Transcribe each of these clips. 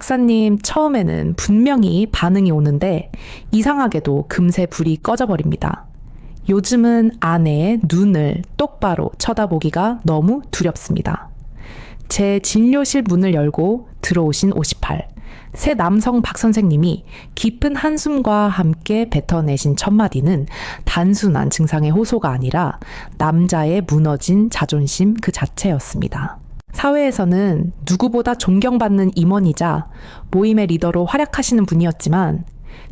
박사님 처음에는 분명히 반응이 오는데 이상하게도 금세 불이 꺼져버립니다. 요즘은 아내의 눈을 똑바로 쳐다보기가 너무 두렵습니다. 제 진료실 문을 열고 들어오신 58, 새 남성 박 선생님이 깊은 한숨과 함께 뱉어내신 첫마디는 단순한 증상의 호소가 아니라 남자의 무너진 자존심 그 자체였습니다. 사회에서는 누구보다 존경받는 임원이자 모임의 리더로 활약하시는 분이었지만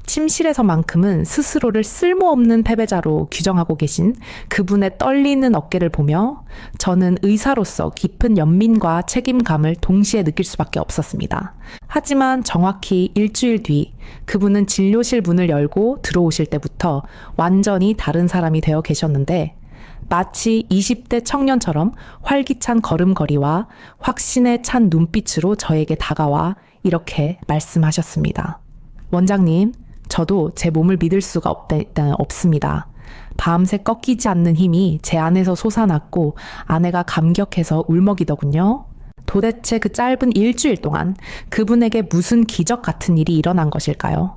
침실에서만큼은 스스로를 쓸모없는 패배자로 규정하고 계신 그분의 떨리는 어깨를 보며 저는 의사로서 깊은 연민과 책임감을 동시에 느낄 수밖에 없었습니다. 하지만 정확히 일주일 뒤 그분은 진료실 문을 열고 들어오실 때부터 완전히 다른 사람이 되어 계셨는데 마치 20대 청년처럼 활기찬 걸음걸이와 확신에 찬 눈빛으로 저에게 다가와 이렇게 말씀하셨습니다. 원장님, 저도 제 몸을 믿을 수가 없습니다. 밤새 꺾이지 않는 힘이 제 안에서 솟아났고 아내가 감격해서 울먹이더군요. 도대체 그 짧은 일주일 동안 그분에게 무슨 기적 같은 일이 일어난 것일까요?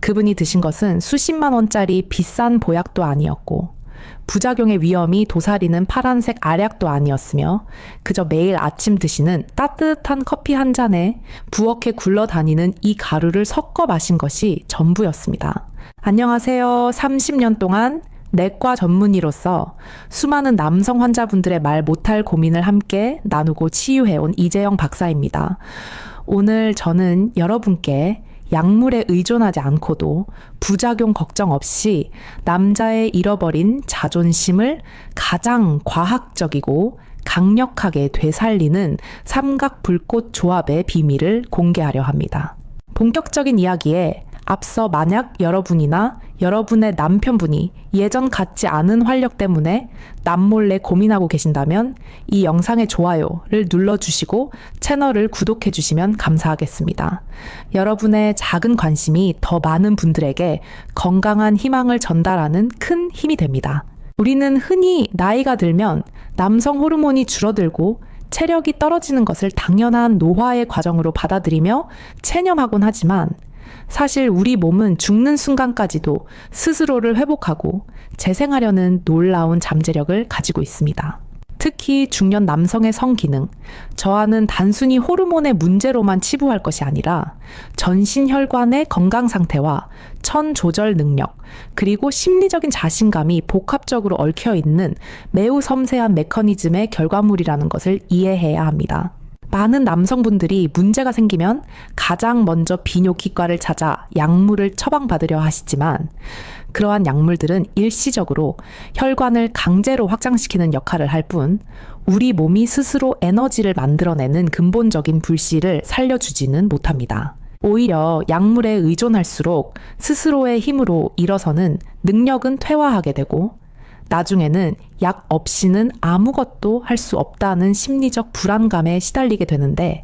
그분이 드신 것은 수십만 원짜리 비싼 보약도 아니었고 부작용의 위험이 도사리는 파란색 알약도 아니었으며 그저 매일 아침 드시는 따뜻한 커피 한 잔에 부엌에 굴러다니는 이 가루를 섞어 마신 것이 전부였습니다. 안녕하세요. 30년 동안 내과 전문의로서 수많은 남성 환자분들의 말 못할 고민을 함께 나누고 치유해온 이재영 박사입니다. 오늘 저는 여러분께 약물에 의존하지 않고도 부작용 걱정 없이 남자의 잃어버린 자존심을 가장 과학적이고 강력하게 되살리는 삼각불꽃 조합의 비밀을 공개하려 합니다. 본격적인 이야기에 앞서 만약 여러분이나 여러분의 남편분이 예전 같지 않은 활력 때문에 남몰래 고민하고 계신다면 이 영상의 좋아요를 눌러주시고 채널을 구독해주시면 감사하겠습니다. 여러분의 작은 관심이 더 많은 분들에게 건강한 희망을 전달하는 큰 힘이 됩니다. 우리는 흔히 나이가 들면 남성 호르몬이 줄어들고 체력이 떨어지는 것을 당연한 노화의 과정으로 받아들이며 체념하곤 하지만 사실 우리 몸은 죽는 순간까지도 스스로를 회복하고 재생하려는 놀라운 잠재력을 가지고 있습니다. 특히 중년 남성의 성기능, 저하는 단순히 호르몬의 문제로만 치부할 것이 아니라 전신 혈관의 건강 상태와 천 조절 능력, 그리고 심리적인 자신감이 복합적으로 얽혀 있는 매우 섬세한 메커니즘의 결과물이라는 것을 이해해야 합니다. 많은 남성분들이 문제가 생기면 가장 먼저 비뇨기과를 찾아 약물을 처방받으려 하시지만 그러한 약물들은 일시적으로 혈관을 강제로 확장시키는 역할을 할 뿐 우리 몸이 스스로 에너지를 만들어내는 근본적인 불씨를 살려주지는 못합니다. 오히려 약물에 의존할수록 스스로의 힘으로 일어서는 능력은 퇴화하게 되고 나중에는 약 없이는 아무것도 할 수 없다는 심리적 불안감에 시달리게 되는데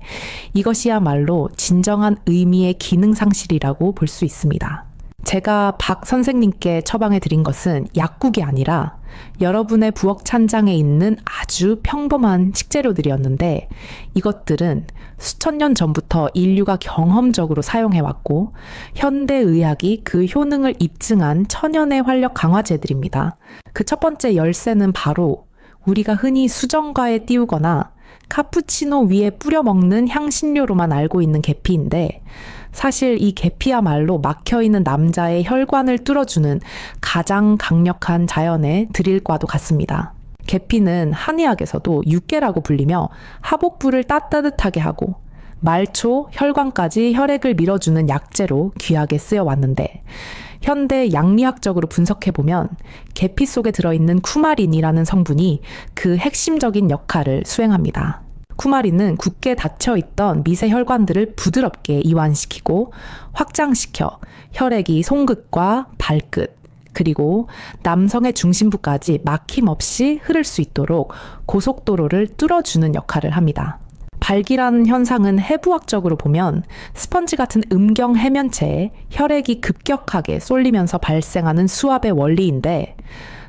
이것이야말로 진정한 의미의 기능 상실이라고 볼 수 있습니다. 제가 박 선생님께 처방해 드린 것은 약국이 아니라 여러분의 부엌 찬장에 있는 아주 평범한 식재료들이었는데 이것들은 수천 년 전부터 인류가 경험적으로 사용해왔고 현대의학이 그 효능을 입증한 천연의 활력 강화제들입니다. 그 첫 번째 열쇠는 바로 우리가 흔히 수정과에 띄우거나 카푸치노 위에 뿌려 먹는 향신료로만 알고 있는 계피인데 사실 이 계피야말로 막혀있는 남자의 혈관을 뚫어주는 가장 강력한 자연의 드릴과도 같습니다. 계피는 한의학에서도 육계라고 불리며 하복부를 따뜻하게 하고 말초, 혈관까지 혈액을 밀어주는 약재로 귀하게 쓰여왔는데 현대 양리학적으로 분석해보면 계피 속에 들어있는 쿠마린이라는 성분이 그 핵심적인 역할을 수행합니다. 쿠마린은 굳게 닫혀있던 미세 혈관들을 부드럽게 이완시키고 확장시켜 혈액이 손끝과 발끝 그리고 남성의 중심부까지 막힘없이 흐를 수 있도록 고속도로를 뚫어주는 역할을 합니다. 발기라는 현상은 해부학적으로 보면 스펀지 같은 음경 해면체에 혈액이 급격하게 쏠리면서 발생하는 수압의 원리인데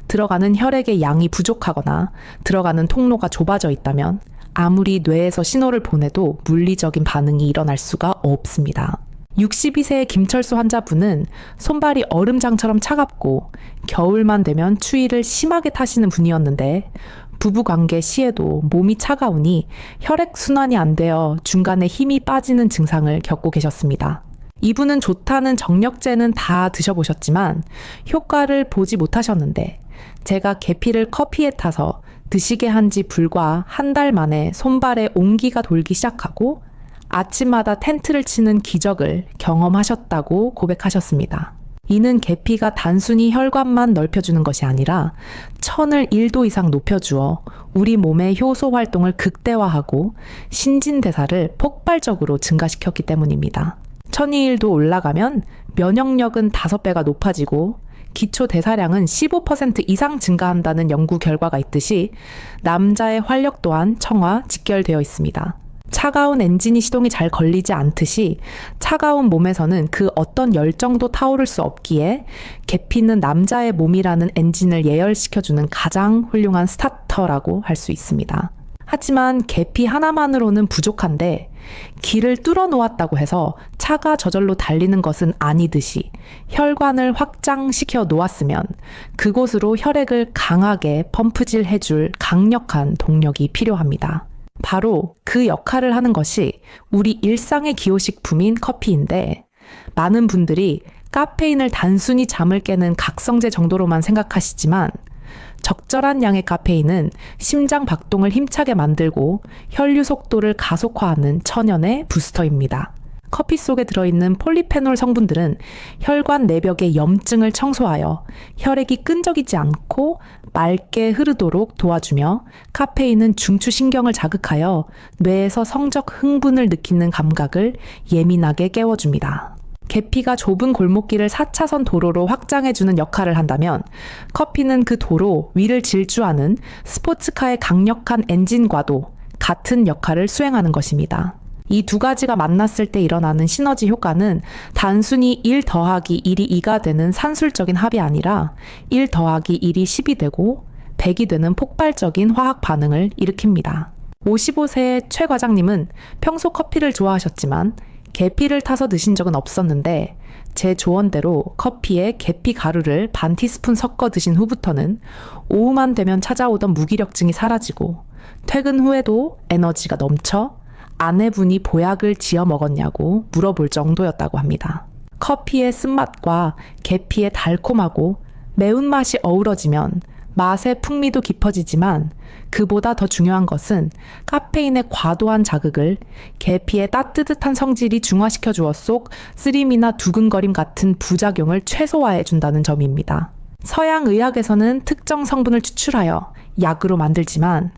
들어가는 혈액의 양이 부족하거나 들어가는 통로가 좁아져 있다면 아무리 뇌에서 신호를 보내도 물리적인 반응이 일어날 수가 없습니다. 62세의 김철수 환자분은 손발이 얼음장처럼 차갑고 겨울만 되면 추위를 심하게 타시는 분이었는데 부부관계 시에도 몸이 차가우니 혈액순환이 안 되어 중간에 힘이 빠지는 증상을 겪고 계셨습니다. 이분은 좋다는 정력제는 다 드셔보셨지만 효과를 보지 못하셨는데 제가 계피를 커피에 타서 드시게 한 지 불과 한 달 만에 손발에 온기가 돌기 시작하고 아침마다 텐트를 치는 기적을 경험하셨다고 고백하셨습니다. 이는 계피가 단순히 혈관만 넓혀주는 것이 아니라 천을 1도 이상 높여주어 우리 몸의 효소 활동을 극대화하고 신진대사를 폭발적으로 증가시켰기 때문입니다. 천이 1도 올라가면 면역력은 5배가 높아지고 기초 대사량은 15% 이상 증가한다는 연구 결과가 있듯이 남자의 활력 또한 청와 직결되어 있습니다. 차가운 엔진이 시동이 잘 걸리지 않듯이 차가운 몸에서는 그 어떤 열정도 타오를 수 없기에 계피는 남자의 몸이라는 엔진을 예열시켜주는 가장 훌륭한 스타터라고 할 수 있습니다. 하지만 계피 하나만으로는 부족한데 길을 뚫어 놓았다고 해서 차가 저절로 달리는 것은 아니듯이 혈관을 확장시켜 놓았으면 그곳으로 혈액을 강하게 펌프질 해줄 강력한 동력이 필요합니다. 바로 그 역할을 하는 것이 우리 일상의 기호식품인 커피인데 많은 분들이 카페인을 단순히 잠을 깨는 각성제 정도로만 생각하시지만 적절한 양의 카페인은 심장 박동을 힘차게 만들고 혈류 속도를 가속화하는 천연의 부스터입니다. 커피 속에 들어있는 폴리페놀 성분들은 혈관 내벽의 염증을 청소하여 혈액이 끈적이지 않고 맑게 흐르도록 도와주며 카페인은 중추신경을 자극하여 뇌에서 성적 흥분을 느끼는 감각을 예민하게 깨워줍니다. 계피가 좁은 골목길을 4차선 도로로 확장해주는 역할을 한다면 커피는 그 도로 위를 질주하는 스포츠카의 강력한 엔진과도 같은 역할을 수행하는 것입니다. 이 두 가지가 만났을 때 일어나는 시너지 효과는 단순히 1 더하기 1이 2가 되는 산술적인 합이 아니라 1 더하기 1이 10이 되고 100이 되는 폭발적인 화학 반응을 일으킵니다. 55세의 최 과장님은 평소 커피를 좋아하셨지만 계피를 타서 드신 적은 없었는데 제 조언대로 커피에 계피 가루를 반 티스푼 섞어 드신 후부터는 오후만 되면 찾아오던 무기력증이 사라지고 퇴근 후에도 에너지가 넘쳐 아내분이 보약을 지어 먹었냐고 물어볼 정도였다고 합니다. 커피의 쓴맛과 계피의 달콤하고 매운맛이 어우러지면 맛의 풍미도 깊어지지만 그보다 더 중요한 것은 카페인의 과도한 자극을 계피의 따뜻한 성질이 중화시켜 주어 속 쓰림이나 두근거림 같은 부작용을 최소화해 준다는 점입니다. 서양 의학에서는 특정 성분을 추출하여 약으로 만들지만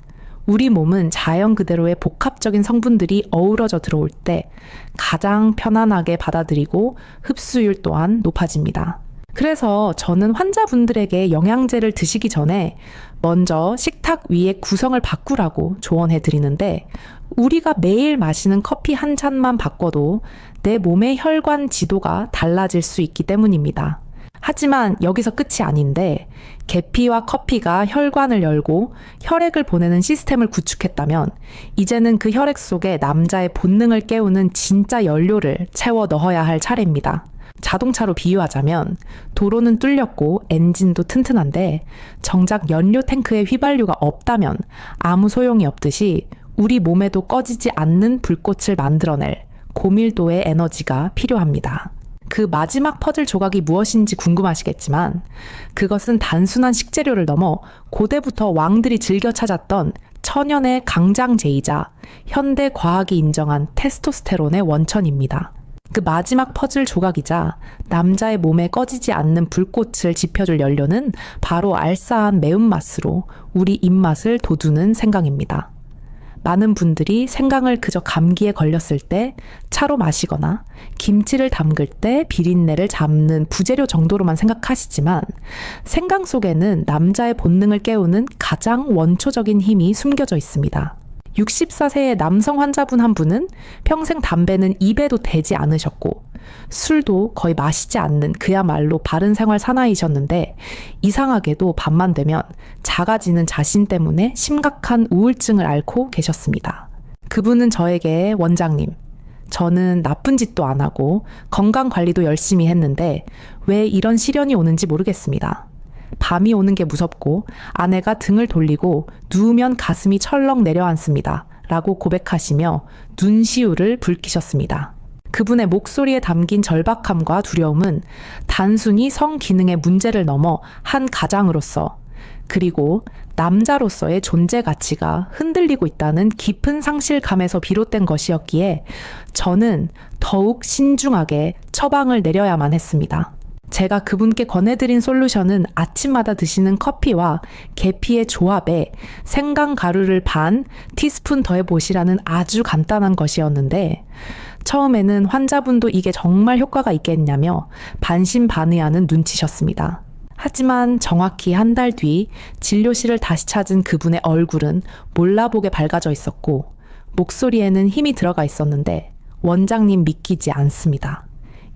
우리 몸은 자연 그대로의 복합적인 성분들이 어우러져 들어올 때 가장 편안하게 받아들이고 흡수율 또한 높아집니다. 그래서 저는 환자분들에게 영양제를 드시기 전에 먼저 식탁 위의 구성을 바꾸라고 조언해 드리는데 우리가 매일 마시는 커피 한 잔만 바꿔도 내 몸의 혈관 지도가 달라질 수 있기 때문입니다. 하지만 여기서 끝이 아닌데 계피와 커피가 혈관을 열고 혈액을 보내는 시스템을 구축했다면 이제는 그 혈액 속에 남자의 본능을 깨우는 진짜 연료를 채워 넣어야 할 차례입니다. 자동차로 비유하자면 도로는 뚫렸고 엔진도 튼튼한데 정작 연료 탱크에 휘발유가 없다면 아무 소용이 없듯이 우리 몸에도 꺼지지 않는 불꽃을 만들어낼 고밀도의 에너지가 필요합니다. 그 마지막 퍼즐 조각이 무엇인지 궁금하시겠지만 그것은 단순한 식재료를 넘어 고대부터 왕들이 즐겨 찾았던 천연의 강장제이자 현대 과학이 인정한 테스토스테론의 원천입니다. 그 마지막 퍼즐 조각이자 남자의 몸에 꺼지지 않는 불꽃을 지펴줄 연료는 바로 알싸한 매운맛으로 우리 입맛을 돋우는 생강입니다. 많은 분들이 생강을 그저 감기에 걸렸을 때 차로 마시거나 김치를 담글 때 비린내를 잡는 부재료 정도로만 생각하시지만 생강 속에는 남자의 본능을 깨우는 가장 원초적인 힘이 숨겨져 있습니다. 64세의 남성 환자분 한 분은 평생 담배는 입에도 대지 않으셨고 술도 거의 마시지 않는 그야말로 바른 생활 사나이셨는데 이상하게도 밤만 되면 작아지는 자신 때문에 심각한 우울증을 앓고 계셨습니다. 그분은 저에게 원장님, 저는 나쁜 짓도 안 하고 건강 관리도 열심히 했는데 왜 이런 시련이 오는지 모르겠습니다. 밤이 오는 게 무섭고 아내가 등을 돌리고 누우면 가슴이 철렁 내려앉습니다. 라고 고백하시며 눈시울을 붉히셨습니다. 그분의 목소리에 담긴 절박함과 두려움은 단순히 성기능의 문제를 넘어 한 가장으로서 그리고 남자로서의 존재 가치가 흔들리고 있다는 깊은 상실감에서 비롯된 것이었기에 저는 더욱 신중하게 처방을 내려야만 했습니다. 제가 그분께 권해드린 솔루션은 아침마다 드시는 커피와 계피의 조합에 생강 가루를 반 티스푼 더해보시라는 아주 간단한 것이었는데 처음에는 환자분도 이게 정말 효과가 있겠냐며 반신반의하는 눈치셨습니다. 하지만 정확히 한 달 뒤 진료실을 다시 찾은 그분의 얼굴은 몰라보게 밝아져 있었고 목소리에는 힘이 들어가 있었는데 원장님 믿기지 않습니다.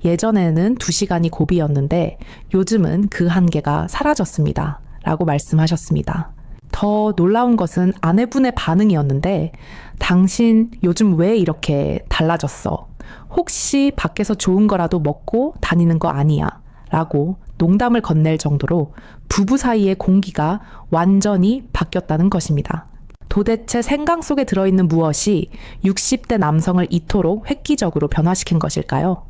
예전에는 2시간이 고비였는데 요즘은 그 한계가 사라졌습니다. 라고 말씀하셨습니다. 더 놀라운 것은 아내분의 반응이었는데 당신 요즘 왜 이렇게 달라졌어? 혹시 밖에서 좋은 거라도 먹고 다니는 거 아니야? 라고 농담을 건넬 정도로 부부 사이의 공기가 완전히 바뀌었다는 것입니다. 도대체 생강 속에 들어있는 무엇이 60대 남성을 이토록 획기적으로 변화시킨 것일까요?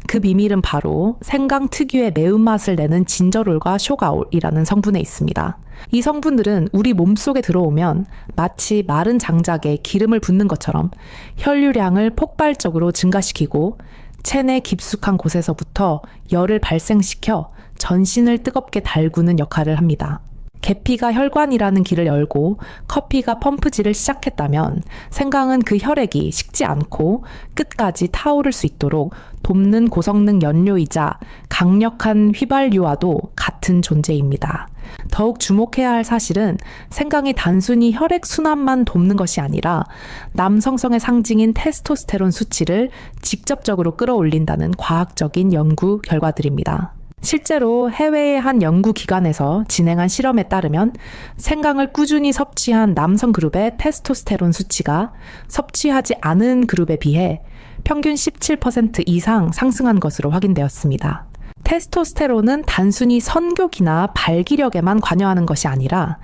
그 비밀은 바로 생강 특유의 매운맛을 내는 진저롤과 쇼가올이라는 성분에 있습니다. 이 성분들은 우리 몸속에 들어오면 마치 마른 장작에 기름을 붓는 것처럼 혈류량을 폭발적으로 증가시키고 체내 깊숙한 곳에서부터 열을 발생시켜 전신을 뜨겁게 달구는 역할을 합니다. 계피가 혈관이라는 길을 열고 커피가 펌프질을 시작했다면 생강은 그 혈액이 식지 않고 끝까지 타오를 수 있도록 돕는 고성능 연료이자 강력한 휘발유와도 같은 존재입니다. 더욱 주목해야 할 사실은 생강이 단순히 혈액 순환만 돕는 것이 아니라 남성성의 상징인 테스토스테론 수치를 직접적으로 끌어올린다는 과학적인 연구 결과들입니다. 실제로 해외의 한 연구기관에서 진행한 실험에 따르면 생강을 꾸준히 섭취한 남성 그룹의 테스토스테론 수치가 섭취하지 않은 그룹에 비해 평균 17% 이상 상승한 것으로 확인되었습니다. 테스토스테론은 단순히 선교기나 발기력에만 관여하는 것이 아니라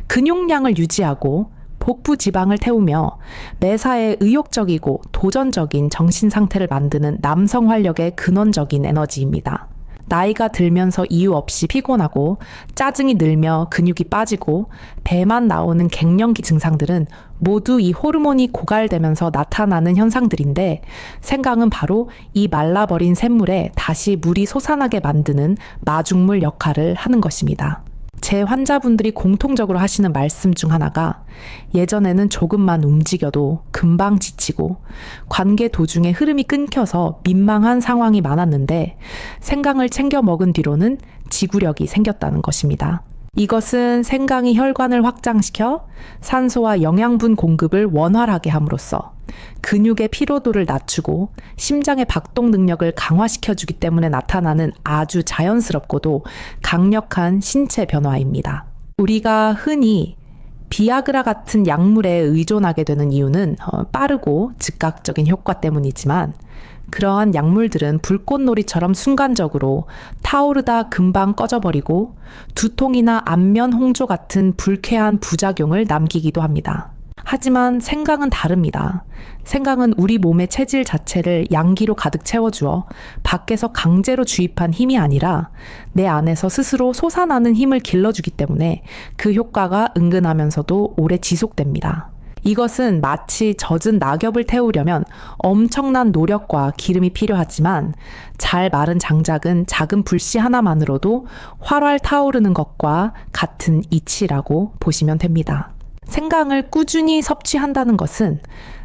근육량을 유지하고 복부 지방을 태우며 매사에 의욕적이고 도전적인 정신 상태를 만드는 남성 활력의 근원적인 에너지입니다. 나이가 들면서 이유 없이 피곤하고 짜증이 늘며 근육이 빠지고 배만 나오는 갱년기 증상들은 모두 이 호르몬이 고갈되면서 나타나는 현상들인데 생강은 바로 이 말라버린 샘물에 다시 물이 솟아나게 만드는 마중물 역할을 하는 것입니다. 제 환자분들이 공통적으로 하시는 말씀 중 하나가 예전에는 조금만 움직여도 금방 지치고 관계 도중에 흐름이 끊겨서 민망한 상황이 많았는데 생강을 챙겨 먹은 뒤로는 지구력이 생겼다는 것입니다. 이것은 생강이 혈관을 확장시켜 산소와 영양분 공급을 원활하게 함으로써 근육의 피로도를 낮추고 심장의 박동 능력을 강화시켜주기 때문에 나타나는 아주 자연스럽고도 강력한 신체 변화입니다. 우리가 흔히 비아그라 같은 약물에 의존하게 되는 이유는 빠르고 즉각적인 효과 때문이지만 그러한 약물들은 불꽃놀이처럼 순간적으로 타오르다 금방 꺼져버리고 두통이나 안면 홍조 같은 불쾌한 부작용을 남기기도 합니다. 하지만 생강은 다릅니다. 생강은 우리 몸의 체질 자체를 양기로 가득 채워주어 밖에서 강제로 주입한 힘이 아니라 내 안에서 스스로 솟아나는 힘을 길러주기 때문에 그 효과가 은근하면서도 오래 지속됩니다. 이것은 마치 젖은 낙엽을 태우려면 엄청난 노력과 기름이 필요하지만 잘 마른 장작은 작은 불씨 하나만으로도 활활 타오르는 것과 같은 이치라고 보시면 됩니다. 생강을 꾸준히 섭취한다는 것은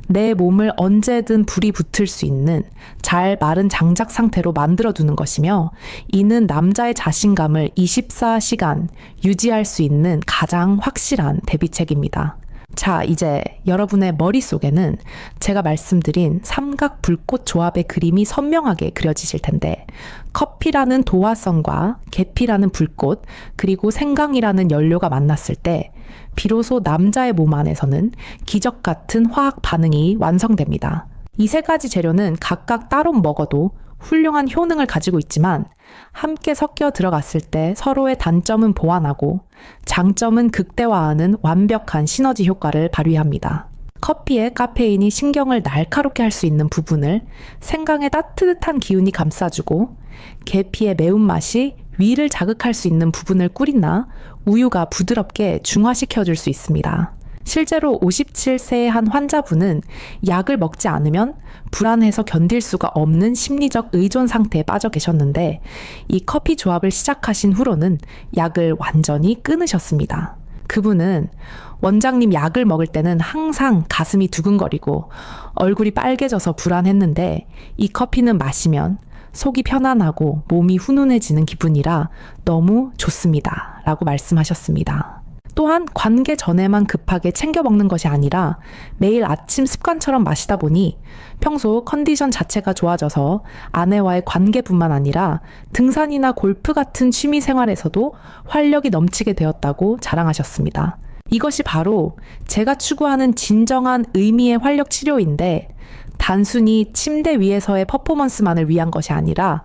내 몸을 언제든 불이 붙을 수 있는 잘 마른 장작 상태로 만들어두는 것이며 이는 남자의 자신감을 24시간 유지할 수 있는 가장 확실한 대비책입니다. 자, 이제 여러분의 머릿속에는 제가 말씀드린 삼각 불꽃 조합의 그림이 선명하게 그려지실 텐데, 커피라는 도화성과 계피라는 불꽃, 그리고 생강이라는 연료가 만났을 때 비로소 남자의 몸 안에서는 기적 같은 화학 반응이 완성됩니다. 이 세 가지 재료는 각각 따로 먹어도 훌륭한 효능을 가지고 있지만 함께 섞여 들어갔을 때 서로의 단점은 보완하고 장점은 극대화하는 완벽한 시너지 효과를 발휘합니다. 커피의 카페인이 신경을 날카롭게 할 수 있는 부분을 생강의 따뜻한 기운이 감싸주고, 계피의 매운맛이 위를 자극할 수 있는 부분을 꿀이나 우유가 부드럽게 중화시켜줄 수 있습니다. 실제로 57세의 한 환자분은 약을 먹지 않으면 불안해서 견딜 수가 없는 심리적 의존 상태에 빠져 계셨는데, 이 커피 조합을 시작하신 후로는 약을 완전히 끊으셨습니다. 그분은 원장님 약을 먹을 때는 항상 가슴이 두근거리고 얼굴이 빨개져서 불안했는데, 이 커피는 마시면 속이 편안하고 몸이 훈훈해지는 기분이라 너무 좋습니다 라고 말씀하셨습니다. 또한 관계 전에만 급하게 챙겨 먹는 것이 아니라 매일 아침 습관처럼 마시다 보니 평소 컨디션 자체가 좋아져서 아내와의 관계뿐만 아니라 등산이나 골프 같은 취미 생활에서도 활력이 넘치게 되었다고 자랑하셨습니다. 이것이 바로 제가 추구하는 진정한 의미의 활력 치료인데, 단순히 침대 위에서의 퍼포먼스만을 위한 것이 아니라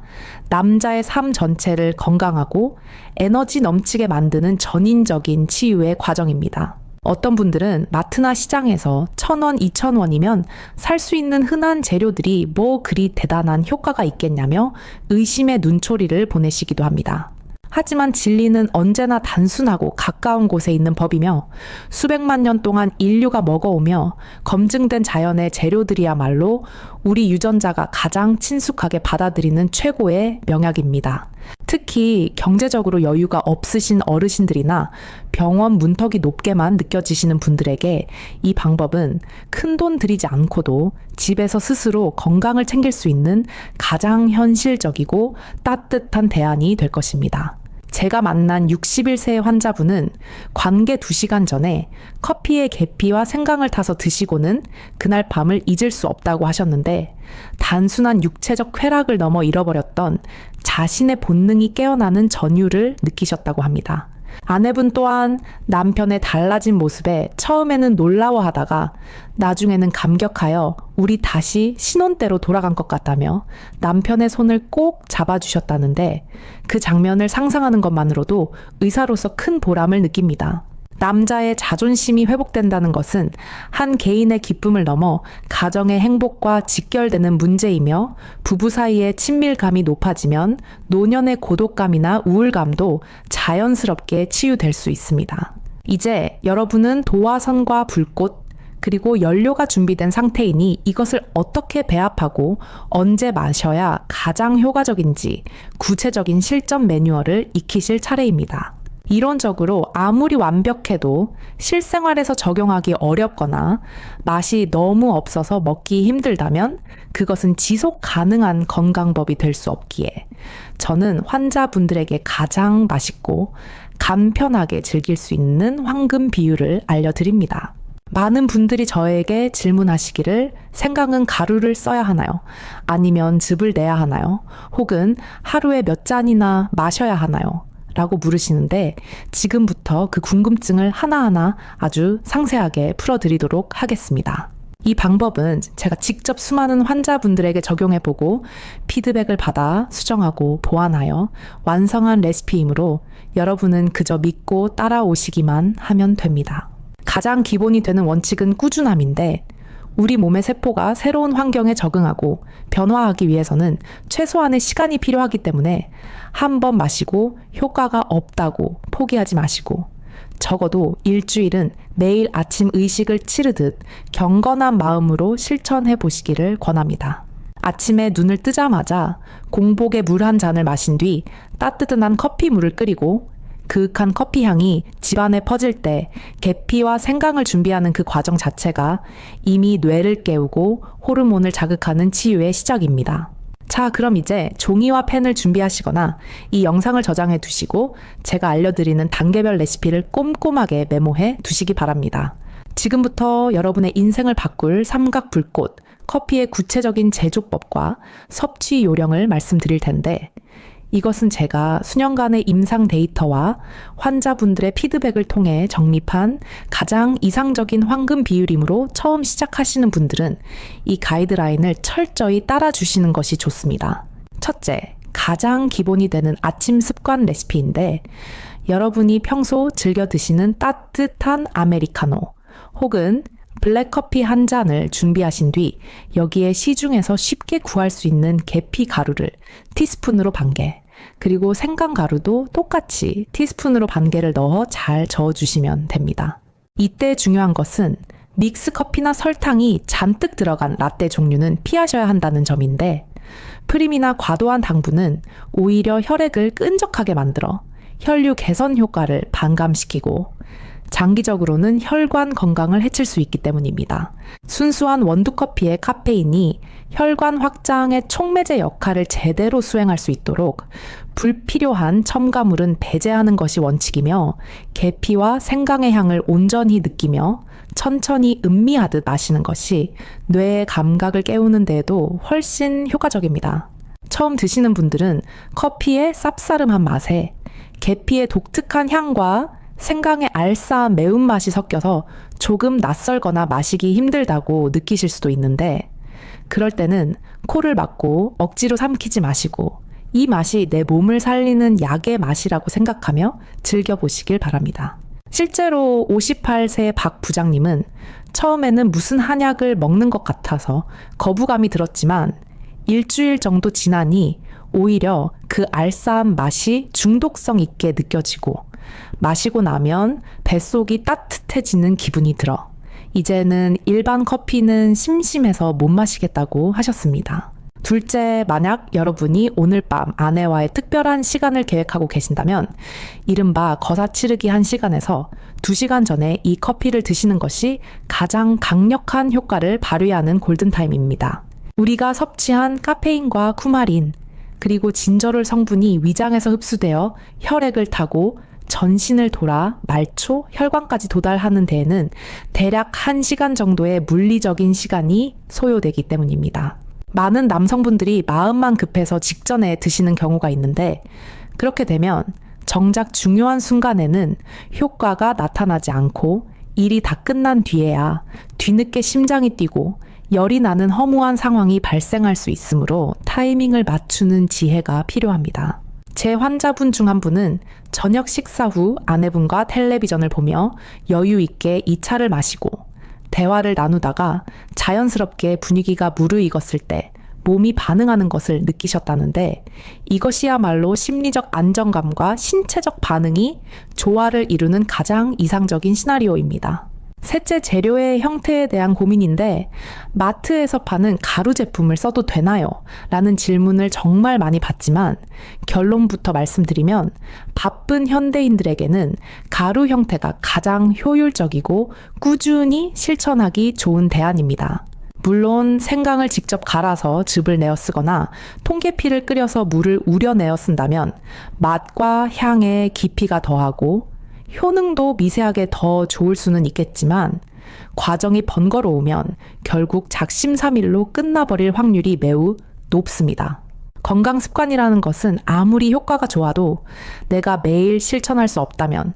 남자의 삶 전체를 건강하고 에너지 넘치게 만드는 전인적인 치유의 과정입니다. 어떤 분들은 마트나 시장에서 1,000원, 2,000원이면 살 수 있는 흔한 재료들이 뭐 그리 대단한 효과가 있겠냐며 의심의 눈초리를 보내시기도 합니다. 하지만 진리는 언제나 단순하고 가까운 곳에 있는 법이며, 수백만 년 동안 인류가 먹어오며 검증된 자연의 재료들이야말로 우리 유전자가 가장 친숙하게 받아들이는 최고의 명약입니다. 특히 경제적으로 여유가 없으신 어르신들이나 병원 문턱이 높게만 느껴지시는 분들에게 이 방법은 큰돈 들이지 않고도 집에서 스스로 건강을 챙길 수 있는 가장 현실적이고 따뜻한 대안이 될 것입니다. 제가 만난 61세의 환자분은 관계 2시간 전에 커피에 계피와 생강을 타서 드시고는 그날 밤을 잊을 수 없다고 하셨는데, 단순한 육체적 쾌락을 넘어 잃어버렸던 자신의 본능이 깨어나는 전율을 느끼셨다고 합니다. 아내분 또한 남편의 달라진 모습에 처음에는 놀라워하다가 나중에는 감격하여 우리 다시 신혼 때로 돌아간 것 같다며 남편의 손을 꼭 잡아주셨다는데, 그 장면을 상상하는 것만으로도 의사로서 큰 보람을 느낍니다. 남자의 자존심이 회복된다는 것은 한 개인의 기쁨을 넘어 가정의 행복과 직결되는 문제이며, 부부 사이의 친밀감이 높아지면 노년의 고독감이나 우울감도 자연스럽게 치유될 수 있습니다. 이제 여러분은 도화선과 불꽃, 그리고 연료가 준비된 상태이니 이것을 어떻게 배합하고 언제 마셔야 가장 효과적인지 구체적인 실전 매뉴얼을 익히실 차례입니다. 이론적으로 아무리 완벽해도 실생활에서 적용하기 어렵거나 맛이 너무 없어서 먹기 힘들다면 그것은 지속 가능한 건강법이 될 수 없기에, 저는 환자분들에게 가장 맛있고 간편하게 즐길 수 있는 황금 비율을 알려드립니다. 많은 분들이 저에게 질문하시기를, 생강은 가루를 써야 하나요? 아니면 즙을 내야 하나요? 혹은 하루에 몇 잔이나 마셔야 하나요? 라고 물으시는데, 지금부터 그 궁금증을 하나하나 아주 상세하게 풀어드리도록 하겠습니다. 이 방법은 제가 직접 수많은 환자분들에게 적용해보고 피드백을 받아 수정하고 보완하여 완성한 레시피이므로 여러분은 그저 믿고 따라오시기만 하면 됩니다. 가장 기본이 되는 원칙은 꾸준함인데, 우리 몸의 세포가 새로운 환경에 적응하고 변화하기 위해서는 최소한의 시간이 필요하기 때문에 한 번 마시고 효과가 없다고 포기하지 마시고, 적어도 일주일은 매일 아침 의식을 치르듯 경건한 마음으로 실천해 보시기를 권합니다. 아침에 눈을 뜨자마자 공복에 물 한 잔을 마신 뒤 따뜻한 커피 물을 끓이고, 그윽한 커피 향이 집안에 퍼질 때 계피와 생강을 준비하는 그 과정 자체가 이미 뇌를 깨우고 호르몬을 자극하는 치유의 시작입니다. 자, 그럼 이제 종이와 펜을 준비하시거나 이 영상을 저장해 두시고 제가 알려드리는 단계별 레시피를 꼼꼼하게 메모해 두시기 바랍니다. 지금부터 여러분의 인생을 바꿀 삼각불꽃, 커피의 구체적인 제조법과 섭취 요령을 말씀드릴 텐데, 이것은 제가 수년간의 임상 데이터와 환자분들의 피드백을 통해 정립한 가장 이상적인 황금 비율이므로 처음 시작하시는 분들은 이 가이드라인을 철저히 따라주시는 것이 좋습니다. 첫째, 가장 기본이 되는 아침 습관 레시피인데, 여러분이 평소 즐겨 드시는 따뜻한 아메리카노 혹은 블랙커피 한 잔을 준비하신 뒤 여기에 시중에서 쉽게 구할 수 있는 계피 가루를 티스푼으로 반 개, 그리고 생강 가루도 똑같이 티스푼으로 반 개를 넣어 잘 저어주시면 됩니다. 이때 중요한 것은 믹스 커피나 설탕이 잔뜩 들어간 라떼 종류는 피하셔야 한다는 점인데, 프림이나 과도한 당분은 오히려 혈액을 끈적하게 만들어 혈류 개선 효과를 반감시키고 장기적으로는 혈관 건강을 해칠 수 있기 때문입니다. 순수한 원두커피의 카페인이 혈관 확장의 촉매제 역할을 제대로 수행할 수 있도록 불필요한 첨가물은 배제하는 것이 원칙이며, 계피와 생강의 향을 온전히 느끼며 천천히 음미하듯 마시는 것이 뇌의 감각을 깨우는 데에도 훨씬 효과적입니다. 처음 드시는 분들은 커피의 쌉싸름한 맛에 계피의 독특한 향과 생강의 알싸한 매운맛이 섞여서 조금 낯설거나 마시기 힘들다고 느끼실 수도 있는데, 그럴 때는 코를 막고 억지로 삼키지 마시고 이 맛이 내 몸을 살리는 약의 맛이라고 생각하며 즐겨보시길 바랍니다. 실제로 58세 박 부장님은 처음에는 무슨 한약을 먹는 것 같아서 거부감이 들었지만 일주일 정도 지나니 오히려 그 알싸한 맛이 중독성 있게 느껴지고 마시고 나면 뱃속이 따뜻해지는 기분이 들어 이제는 일반 커피는 심심해서 못 마시겠다고 하셨습니다. 둘째, 만약 여러분이 오늘 밤 아내와의 특별한 시간을 계획하고 계신다면 이른바 거사치르기 한 시간에서 2시간 전에 이 커피를 드시는 것이 가장 강력한 효과를 발휘하는 골든타임입니다. 우리가 섭취한 카페인과 쿠마린, 그리고 진저롤 성분이 위장에서 흡수되어 혈액을 타고 전신을 돌아 말초, 혈관까지 도달하는 데에는 대략 1시간 정도의 물리적인 시간이 소요되기 때문입니다. 많은 남성분들이 마음만 급해서 직전에 드시는 경우가 있는데, 그렇게 되면 정작 중요한 순간에는 효과가 나타나지 않고 일이 다 끝난 뒤에야 뒤늦게 심장이 뛰고 열이 나는 허무한 상황이 발생할 수 있으므로 타이밍을 맞추는 지혜가 필요합니다. 제 환자분 중 한 분은 저녁 식사 후 아내분과 텔레비전을 보며 여유 있게 이 차를 마시고 대화를 나누다가 자연스럽게 분위기가 무르익었을 때 몸이 반응하는 것을 느끼셨다는데, 이것이야말로 심리적 안정감과 신체적 반응이 조화를 이루는 가장 이상적인 시나리오입니다. 셋째, 재료의 형태에 대한 고민인데, 마트에서 파는 가루 제품을 써도 되나요? 라는 질문을 정말 많이 받지만 결론부터 말씀드리면 바쁜 현대인들에게는 가루 형태가 가장 효율적이고 꾸준히 실천하기 좋은 대안입니다. 물론 생강을 직접 갈아서 즙을 내어 쓰거나 통계피를 끓여서 물을 우려내어 쓴다면 맛과 향에 깊이가 더하고 효능도 미세하게 더 좋을 수는 있겠지만, 과정이 번거로우면 결국 작심삼일로 끝나버릴 확률이 매우 높습니다. 건강 습관이라는 것은 아무리 효과가 좋아도 내가 매일 실천할 수 없다면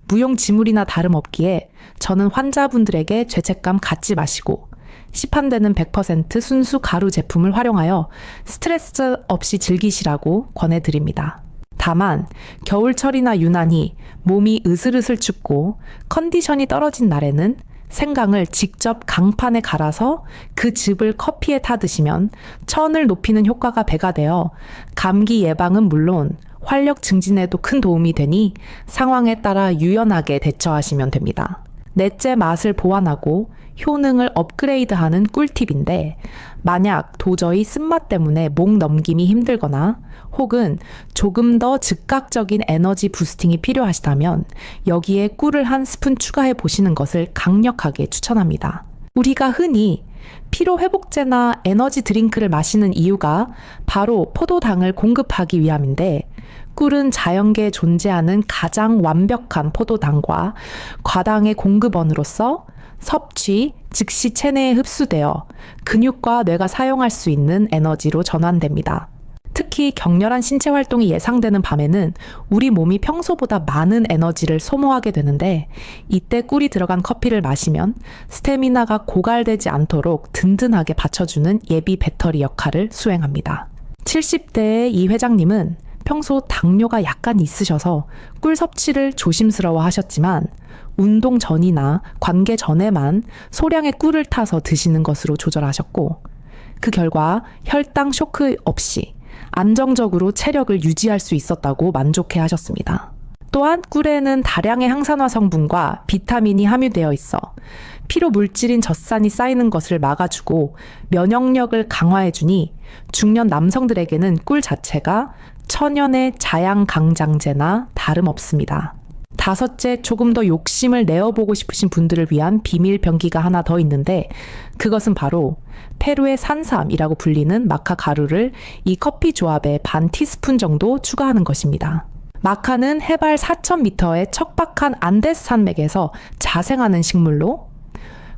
무용지물이나 다름없기에 저는 환자분들에게 죄책감 갖지 마시고 시판되는 100% 순수 가루 제품을 활용하여 스트레스 없이 즐기시라고 권해드립니다. 다만 겨울철이나 유난히 몸이 으슬으슬 춥고 컨디션이 떨어진 날에는 생강을 직접 강판에 갈아서 그 즙을 커피에 타 드시면 천을 높이는 효과가 배가 되어 감기 예방은 물론 활력 증진에도 큰 도움이 되니 상황에 따라 유연하게 대처하시면 됩니다. 넷째, 맛을 보완하고 효능을 업그레이드하는 꿀팁인데, 만약 도저히 쓴맛 때문에 목 넘김이 힘들거나 혹은 조금 더 즉각적인 에너지 부스팅이 필요하시다면 여기에 꿀을 한 스푼 추가해 보시는 것을 강력하게 추천합니다. 우리가 흔히 피로회복제나 에너지 드링크를 마시는 이유가 바로 포도당을 공급하기 위함인데, 꿀은 자연계에 존재하는 가장 완벽한 포도당과 과당의 공급원으로서 섭취, 즉시 체내에 흡수되어 근육과 뇌가 사용할 수 있는 에너지로 전환됩니다. 특히 격렬한 신체 활동이 예상되는 밤에는 우리 몸이 평소보다 많은 에너지를 소모하게 되는데, 이때 꿀이 들어간 커피를 마시면 스태미나가 고갈되지 않도록 든든하게 받쳐주는 예비 배터리 역할을 수행합니다. 70대의 이 회장님은 평소 당뇨가 약간 있으셔서 꿀 섭취를 조심스러워 하셨지만, 운동 전이나 관계 전에만 소량의 꿀을 타서 드시는 것으로 조절하셨고, 그 결과 혈당 쇼크 없이 안정적으로 체력을 유지할 수 있었다고 만족해 하셨습니다. 또한 꿀에는 다량의 항산화 성분과 비타민이 함유되어 있어 피로 물질인 젖산이 쌓이는 것을 막아주고 면역력을 강화해주니 중년 남성들에게는 꿀 자체가 천연의 자양강장제나 다름없습니다. 다섯째, 조금 더 욕심을 내어보고 싶으신 분들을 위한 비밀 병기가 하나 더 있는데, 그것은 바로 페루의 산삼이라고 불리는 마카 가루를 이 커피 조합에 반 티스푼 정도 추가하는 것입니다. 마카는 해발 4,000m의 척박한 안데스 산맥에서 자생하는 식물로,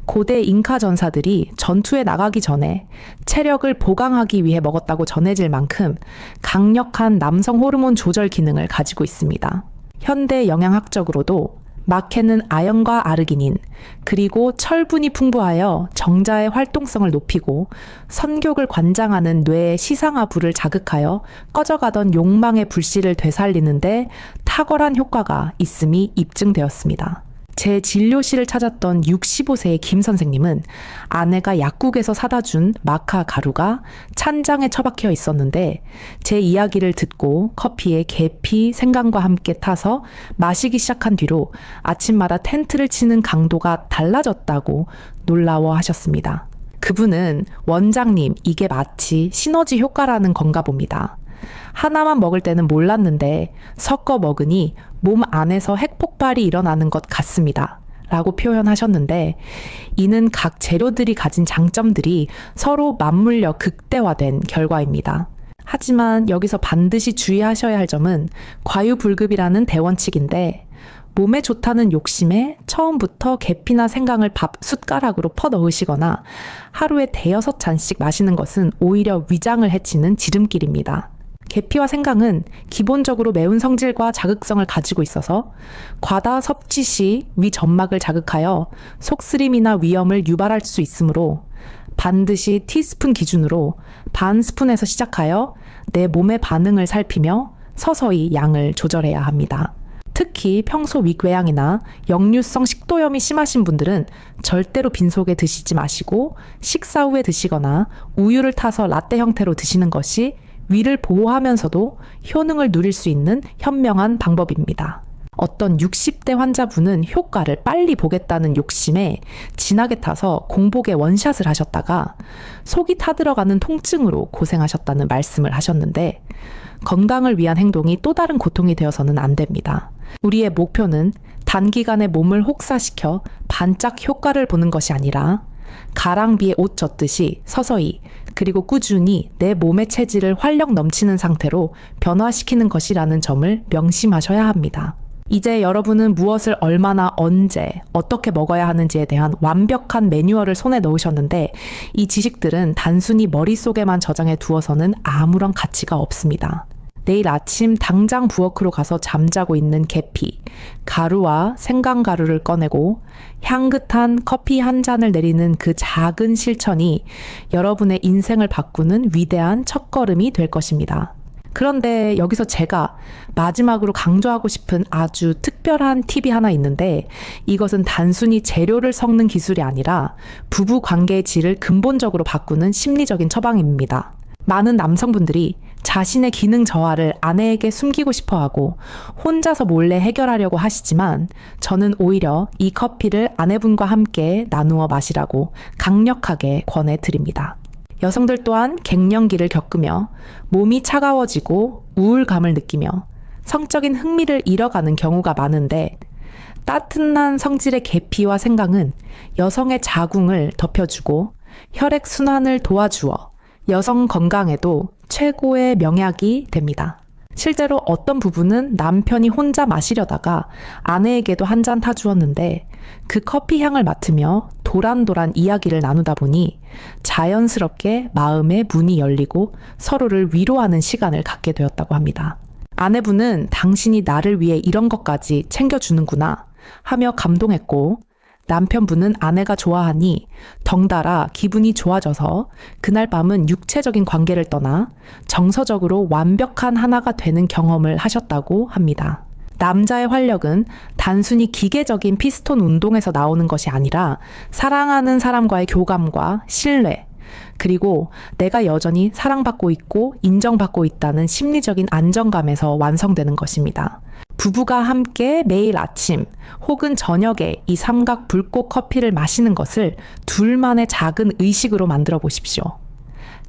고대 잉카 전사들이 전투에 나가기 전에 체력을 보강하기 위해 먹었다고 전해질 만큼 강력한 남성 호르몬 조절 기능을 가지고 있습니다. 현대 영양학적으로도 마케는 아연과 아르기닌, 그리고 철분이 풍부하여 정자의 활동성을 높이고 선교를 관장하는 뇌의 시상하부를 자극하여 꺼져가던 욕망의 불씨를 되살리는데 탁월한 효과가 있음이 입증되었습니다. 제 진료실을 찾았던 65세의 김 선생님은 아내가 약국에서 사다 준 마카 가루가 찬장에 처박혀 있었는데, 제 이야기를 듣고 커피에 계피, 생강과 함께 타서 마시기 시작한 뒤로 아침마다 텐트를 치는 강도가 달라졌다고 놀라워 하셨습니다. 그분은 원장님, 이게 마치 시너지 효과라는 건가 봅니다. 하나만 먹을 때는 몰랐는데 섞어 먹으니 몸 안에서 핵폭발이 일어나는 것 같습니다. 라고 표현하셨는데, 이는 각 재료들이 가진 장점들이 서로 맞물려 극대화된 결과입니다. 하지만 여기서 반드시 주의하셔야 할 점은 과유불급이라는 대원칙인데, 몸에 좋다는 욕심에 처음부터 계피나 생강을 밥 숟가락으로 퍼 넣으시거나 하루에 대여섯 잔씩 마시는 것은 오히려 위장을 해치는 지름길입니다. 계피와 생강은 기본적으로 매운 성질과 자극성을 가지고 있어서 과다 섭취 시 위 점막을 자극하여 속쓰림이나 위염을 유발할 수 있으므로 반드시 티스푼 기준으로 반 스푼에서 시작하여 내 몸의 반응을 살피며 서서히 양을 조절해야 합니다. 특히 평소 위궤양이나 역류성 식도염이 심하신 분들은 절대로 빈속에 드시지 마시고 식사 후에 드시거나 우유를 타서 라떼 형태로 드시는 것이 위를 보호하면서도 효능을 누릴 수 있는 현명한 방법입니다. 어떤 60대 환자분은 효과를 빨리 보겠다는 욕심에 진하게 타서 공복에 원샷을 하셨다가 속이 타들어가는 통증으로 고생하셨다는 말씀을 하셨는데, 건강을 위한 행동이 또 다른 고통이 되어서는 안 됩니다. 우리의 목표는 단기간에 몸을 혹사시켜 반짝 효과를 보는 것이 아니라 가랑비에 옷 젖듯이 서서히 그리고 꾸준히 내 몸의 체질을 활력 넘치는 상태로 변화시키는 것이라는 점을 명심하셔야 합니다. 이제 여러분은 무엇을 얼마나 언제 어떻게 먹어야 하는지에 대한 완벽한 매뉴얼을 손에 넣으셨는데, 이 지식들은 단순히 머릿속에만 저장해 두어서는 아무런 가치가 없습니다. 내일 아침 당장 부엌으로 가서 잠자고 있는 계피, 가루와 생강가루를 꺼내고 향긋한 커피 한 잔을 내리는 그 작은 실천이 여러분의 인생을 바꾸는 위대한 첫걸음이 될 것입니다. 그런데 여기서 제가 마지막으로 강조하고 싶은 아주 특별한 팁이 하나 있는데, 이것은 단순히 재료를 섞는 기술이 아니라 부부 관계의 질을 근본적으로 바꾸는 심리적인 처방입니다. 많은 남성분들이 자신의 기능 저하를 아내에게 숨기고 싶어하고 혼자서 몰래 해결하려고 하시지만, 저는 오히려 이 커피를 아내분과 함께 나누어 마시라고 강력하게 권해드립니다. 여성들 또한 갱년기를 겪으며 몸이 차가워지고 우울감을 느끼며 성적인 흥미를 잃어가는 경우가 많은데, 따뜻한 성질의 계피와 생강은 여성의 자궁을 덮여주고 혈액순환을 도와주어 여성 건강에도 최고의 명약이 됩니다. 실제로 어떤 부부는 남편이 혼자 마시려다가 아내에게도 한 잔 타주었는데 그 커피 향을 맡으며 도란도란 이야기를 나누다 보니 자연스럽게 마음의 문이 열리고 서로를 위로하는 시간을 갖게 되었다고 합니다. 아내분은 당신이 나를 위해 이런 것까지 챙겨주는구나 하며 감동했고, 남편분은 아내가 좋아하니 덩달아 기분이 좋아져서 그날 밤은 육체적인 관계를 떠나 정서적으로 완벽한 하나가 되는 경험을 하셨다고 합니다. 남자의 활력은 단순히 기계적인 피스톤 운동에서 나오는 것이 아니라 사랑하는 사람과의 교감과 신뢰, 그리고 내가 여전히 사랑받고 있고 인정받고 있다는 심리적인 안정감에서 완성되는 것입니다. 부부가 함께 매일 아침 혹은 저녁에 이 삼각 불꽃 커피를 마시는 것을 둘만의 작은 의식으로 만들어 보십시오.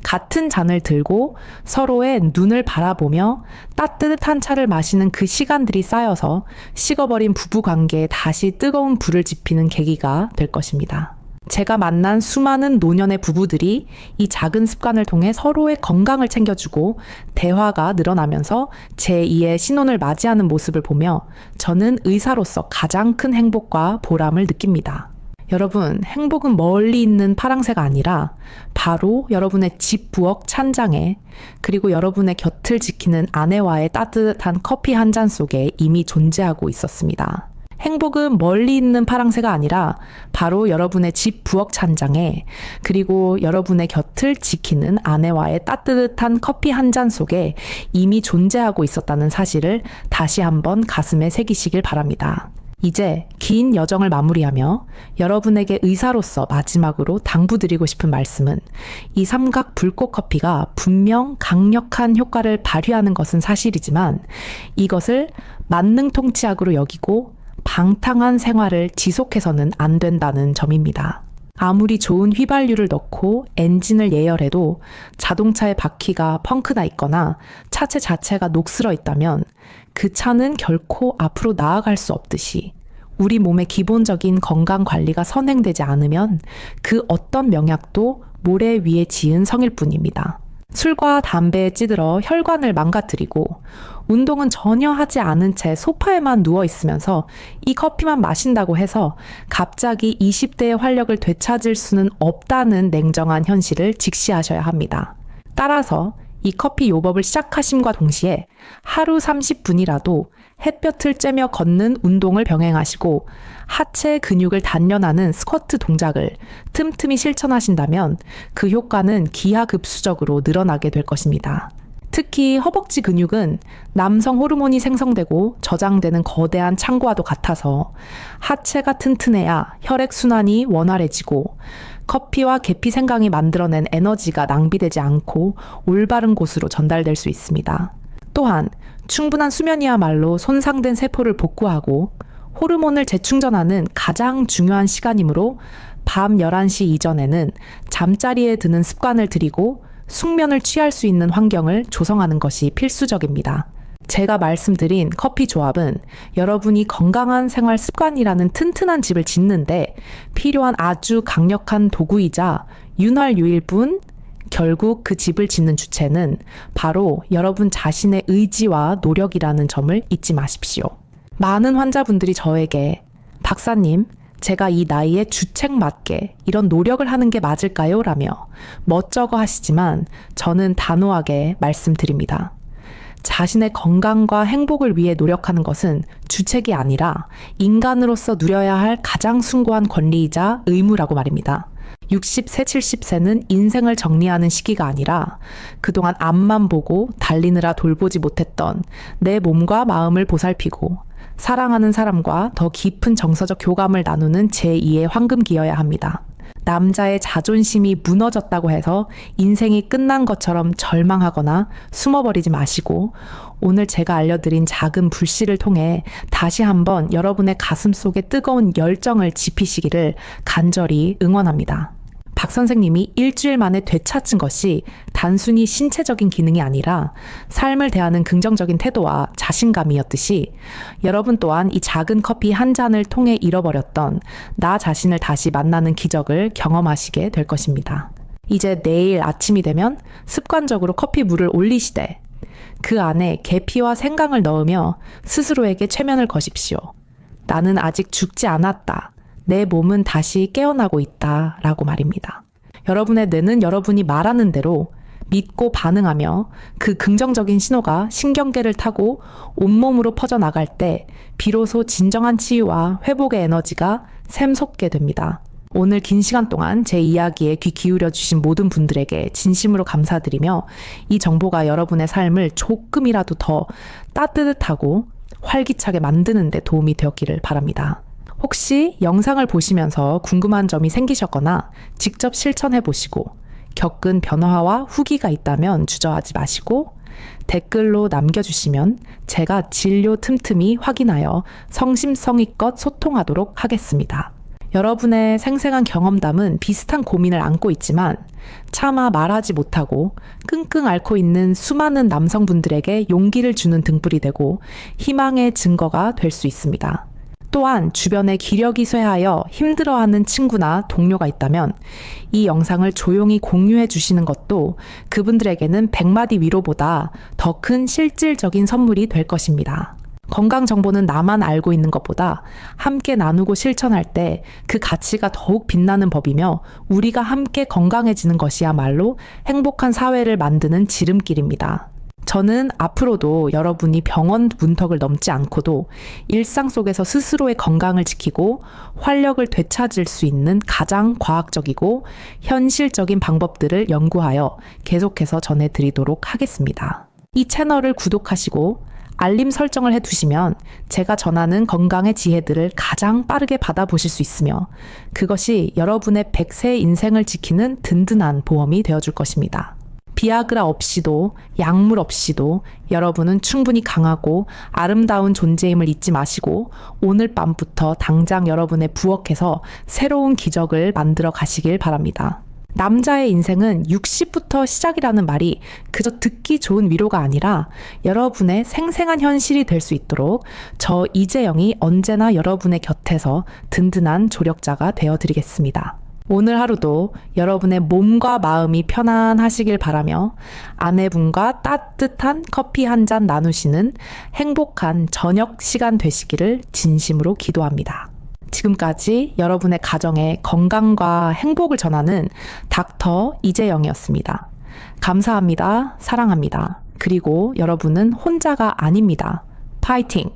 같은 잔을 들고 서로의 눈을 바라보며 따뜻한 차를 마시는 그 시간들이 쌓여서 식어버린 부부 관계에 다시 뜨거운 불을 지피는 계기가 될 것입니다. 제가 만난 수많은 노년의 부부들이 이 작은 습관을 통해 서로의 건강을 챙겨주고 대화가 늘어나면서 제2의 신혼을 맞이하는 모습을 보며 저는 의사로서 가장 큰 행복과 보람을 느낍니다. 여러분, 행복은 멀리 있는 파랑새가 아니라 바로 여러분의 집 부엌 찬장에, 그리고 여러분의 곁을 지키는 아내와의 따뜻한 커피 한 잔 속에 이미 존재하고 있었습니다. 행복은 멀리 있는 파랑새가 아니라 바로 여러분의 집 부엌 찬장에, 그리고 여러분의 곁을 지키는 아내와의 따뜻한 커피 한 잔 속에 이미 존재하고 있었다는 사실을 다시 한번 가슴에 새기시길 바랍니다. 이제 긴 여정을 마무리하며 여러분에게 의사로서 마지막으로 당부드리고 싶은 말씀은, 이 삼각 불꽃 커피가 분명 강력한 효과를 발휘하는 것은 사실이지만 이것을 만능통치약으로 여기고 방탕한 생활을 지속해서는 안 된다는 점입니다. 아무리 좋은 휘발유를 넣고 엔진을 예열해도 자동차의 바퀴가 펑크나 있거나 차체 자체가 녹슬어 있다면 그 차는 결코 앞으로 나아갈 수 없듯이, 우리 몸의 기본적인 건강 관리가 선행되지 않으면 그 어떤 명약도 모래 위에 지은 성일 뿐입니다. 술과 담배에 찌들어 혈관을 망가뜨리고 운동은 전혀 하지 않은 채 소파에만 누워 있으면서 이 커피만 마신다고 해서 갑자기 20대의 활력을 되찾을 수는 없다는 냉정한 현실을 직시하셔야 합니다. 따라서 이 커피 요법을 시작하심과 동시에 하루 30분이라도 햇볕을 쬐며 걷는 운동을 병행하시고 하체 근육을 단련하는 스쿼트 동작을 틈틈이 실천하신다면 그 효과는 기하급수적으로 늘어나게 될 것입니다. 특히 허벅지 근육은 남성 호르몬이 생성되고 저장되는 거대한 창고와도 같아서 하체가 튼튼해야 혈액순환이 원활해지고 커피와 계피 생강이 만들어낸 에너지가 낭비되지 않고 올바른 곳으로 전달될 수 있습니다. 또한 충분한 수면이야말로 손상된 세포를 복구하고 호르몬을 재충전하는 가장 중요한 시간이므로 밤 11시 이전에는 잠자리에 드는 습관을 들이고 숙면을 취할 수 있는 환경을 조성하는 것이 필수적입니다. 제가 말씀드린 커피 조합은 여러분이 건강한 생활 습관이라는 튼튼한 집을 짓는데 필요한 아주 강력한 도구이자 윤활유일 뿐, 결국 그 집을 짓는 주체는 바로 여러분 자신의 의지와 노력이라는 점을 잊지 마십시오. 많은 환자분들이 저에게 박사님, 제가 이 나이에 주책 맞게 이런 노력을 하는 게 맞을까요? 라며 멋쩍어 하시지만 저는 단호하게 말씀드립니다. 자신의 건강과 행복을 위해 노력하는 것은 주책이 아니라 인간으로서 누려야 할 가장 숭고한 권리이자 의무라고 말입니다. 60세, 70세는 인생을 정리하는 시기가 아니라 그동안 앞만 보고 달리느라 돌보지 못했던 내 몸과 마음을 보살피고 사랑하는 사람과 더 깊은 정서적 교감을 나누는 제2의 황금기여야 합니다. 남자의 자존심이 무너졌다고 해서 인생이 끝난 것처럼 절망하거나 숨어버리지 마시고 오늘 제가 알려드린 작은 불씨를 통해 다시 한번 여러분의 가슴 속에 뜨거운 열정을 지피시기를 간절히 응원합니다. 박 선생님이 일주일 만에 되찾은 것이 단순히 신체적인 기능이 아니라 삶을 대하는 긍정적인 태도와 자신감이었듯이 여러분 또한 이 작은 커피 한 잔을 통해 잃어버렸던 나 자신을 다시 만나는 기적을 경험하시게 될 것입니다. 이제 내일 아침이 되면 습관적으로 커피 물을 올리시되 그 안에 계피와 생강을 넣으며 스스로에게 최면을 거십시오. 나는 아직 죽지 않았다. 내 몸은 다시 깨어나고 있다. 라고 말입니다. 여러분의 뇌는 여러분이 말하는 대로 믿고 반응하며 그 긍정적인 신호가 신경계를 타고 온몸으로 퍼져나갈 때 비로소 진정한 치유와 회복의 에너지가 샘솟게 됩니다. 오늘 긴 시간 동안 제 이야기에 귀 기울여 주신 모든 분들에게 진심으로 감사드리며 이 정보가 여러분의 삶을 조금이라도 더 따뜻하고 활기차게 만드는 데 도움이 되었기를 바랍니다. 혹시 영상을 보시면서 궁금한 점이 생기셨거나 직접 실천해 보시고 겪은 변화와 후기가 있다면 주저하지 마시고 댓글로 남겨주시면 제가 진료 틈틈이 확인하여 성심성의껏 소통하도록 하겠습니다. 여러분의 생생한 경험담은 비슷한 고민을 안고 있지만 차마 말하지 못하고 끙끙 앓고 있는 수많은 남성분들에게 용기를 주는 등불이 되고 희망의 증거가 될 수 있습니다. 또한 주변에 기력이 쇠하여 힘들어하는 친구나 동료가 있다면 이 영상을 조용히 공유해 주시는 것도 그분들에게는 100마디 위로보다 더 큰 실질적인 선물이 될 것입니다. 건강 정보는 나만 알고 있는 것보다 함께 나누고 실천할 때 그 가치가 더욱 빛나는 법이며 우리가 함께 건강해지는 것이야말로 행복한 사회를 만드는 지름길입니다. 저는 앞으로도 여러분이 병원 문턱을 넘지 않고도 일상 속에서 스스로의 건강을 지키고 활력을 되찾을 수 있는 가장 과학적이고 현실적인 방법들을 연구하여 계속해서 전해드리도록 하겠습니다. 이 채널을 구독하시고 알림 설정을 해두시면 제가 전하는 건강의 지혜들을 가장 빠르게 받아보실 수 있으며 그것이 여러분의 100세 인생을 지키는 든든한 보험이 되어줄 것입니다. 비아그라 없이도 약물 없이도 여러분은 충분히 강하고 아름다운 존재임을 잊지 마시고 오늘 밤부터 당장 여러분의 부엌에서 새로운 기적을 만들어 가시길 바랍니다. 남자의 인생은 60부터 시작이라는 말이 그저 듣기 좋은 위로가 아니라 여러분의 생생한 현실이 될 수 있도록 저 이재영이 언제나 여러분의 곁에서 든든한 조력자가 되어드리겠습니다. 오늘 하루도 여러분의 몸과 마음이 편안하시길 바라며 아내분과 따뜻한 커피 한 잔 나누시는 행복한 저녁 시간 되시기를 진심으로 기도합니다. 지금까지 여러분의 가정에 건강과 행복을 전하는 닥터 이재영이었습니다. 감사합니다. 사랑합니다. 그리고 여러분은 혼자가 아닙니다. 파이팅!